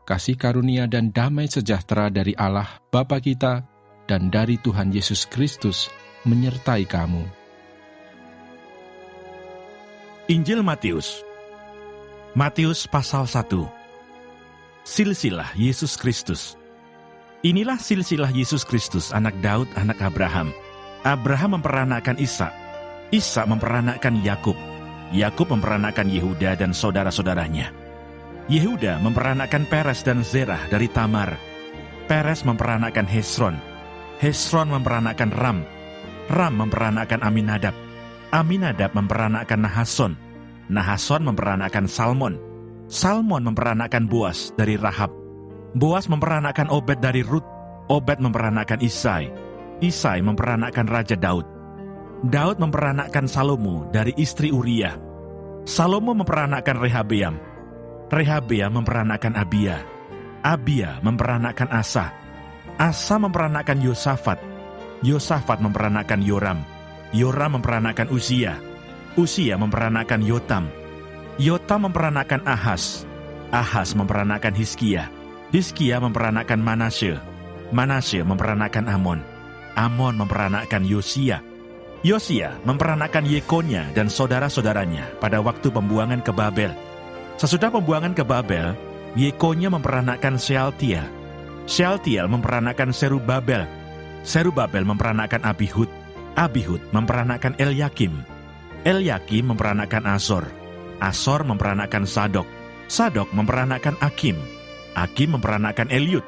kasih karunia dan damai sejahtera dari Allah Bapa kita dan dari Tuhan Yesus Kristus menyertai kamu. Injil Matius. Matius pasal 1. Silsilah Yesus Kristus. Inilah silsilah Yesus Kristus, anak Daud, anak Abraham. Abraham memperanakkan Ishak. Ishak memperanakkan Yakub. Yakub memperanakkan Yehuda dan saudara-saudaranya. Yehuda memperanakkan Peres dan Zerah dari Tamar. Peres memperanakkan Hesron. Hesron memperanakkan Ram. Ram memperanakkan Aminadab. Aminadab memperanakkan Nahason. Nahason memperanakkan Salmon. Salmon memperanakkan Boas dari Rahab. Boas memperanakkan Obed dari Rut. Obed memperanakkan Isai. Isai memperanakkan Raja Daud. Daud memperanakkan Salomo dari istri Uria. Salomo memperanakkan Rehabeam. Rehabeam memperanakkan Abia. Abia memperanakkan Asa. Asa memperanakkan Yosafat. Yosafat memperanakkan Yoram. Yoram memperanakkan Uzia. Uzia memperanakkan Yotam. Yotam memperanakkan Ahaz. Ahaz memperanakkan Hizkia. Hizkia memperanakkan Manasye. Manasye memperanakkan Amon. Amon memperanakkan Yosia. Yosia memperanakkan Yekonya dan saudara-saudaranya pada waktu pembuangan ke Babel. Sesudah pembuangan ke Babel, Yekonya memperanakkan Shealtiel. Shealtiel memperanakkan Serubabel. Serubabel memperanakkan Abihud. Abihud memperanakkan Elyakim. Elyakim memperanakkan Azor. Azor memperanakkan Sadok. Sadok memperanakkan Akim. Akim memperanakkan Eliud.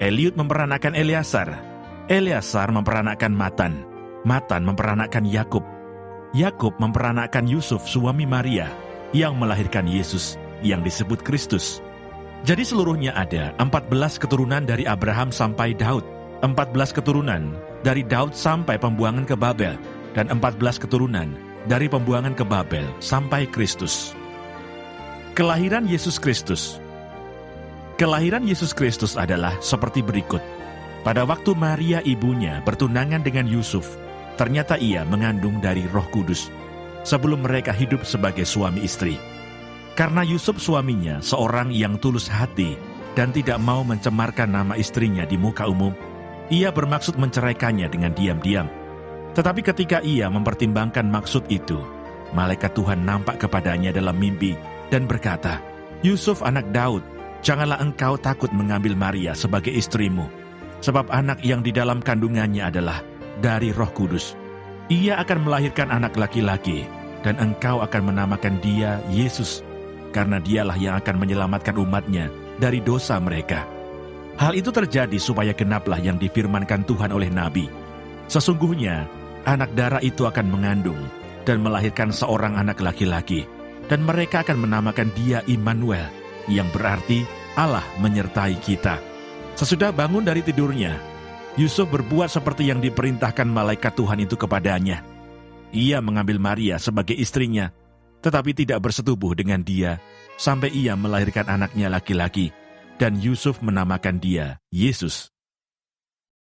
Eliud memperanakkan Eleasar. Eleasar memperanakkan Matan. Matan memperanakkan Yakub. Yakub memperanakkan Yusuf suami Maria yang melahirkan Yesus yang disebut Kristus. Jadi seluruhnya ada 14 keturunan dari Abraham sampai Daud, 14 keturunan dari Daud sampai pembuangan ke Babel, dan 14 keturunan dari pembuangan ke Babel sampai Kristus. Kelahiran Yesus Kristus. Kelahiran Yesus Kristus adalah seperti berikut. Pada waktu Maria ibunya bertunangan dengan Yusuf, ternyata ia mengandung dari Roh Kudus sebelum mereka hidup sebagai suami istri. Karena Yusuf suaminya seorang yang tulus hati dan tidak mau mencemarkan nama istrinya di muka umum, ia bermaksud menceraikannya dengan diam-diam. Tetapi ketika ia mempertimbangkan maksud itu, malaikat Tuhan nampak kepadanya dalam mimpi dan berkata, "Yusuf anak Daud, janganlah engkau takut mengambil Maria sebagai istrimu, sebab anak yang di dalam kandungannya adalah dari Roh Kudus. Ia akan melahirkan anak laki-laki, dan engkau akan menamakan dia Yesus, karena dialah yang akan menyelamatkan umatnya dari dosa mereka." Hal itu terjadi supaya genaplah yang difirmankan Tuhan oleh Nabi. Sesungguhnya, anak darah itu akan mengandung dan melahirkan seorang anak laki-laki, dan mereka akan menamakan dia Immanuel, yang berarti Allah menyertai kita. Sesudah bangun dari tidurnya, Yusuf berbuat seperti yang diperintahkan malaikat Tuhan itu kepadanya. Ia mengambil Maria sebagai istrinya, tetapi tidak bersetubuh dengan dia, sampai ia melahirkan anaknya laki-laki, dan Yusuf menamakan dia Yesus.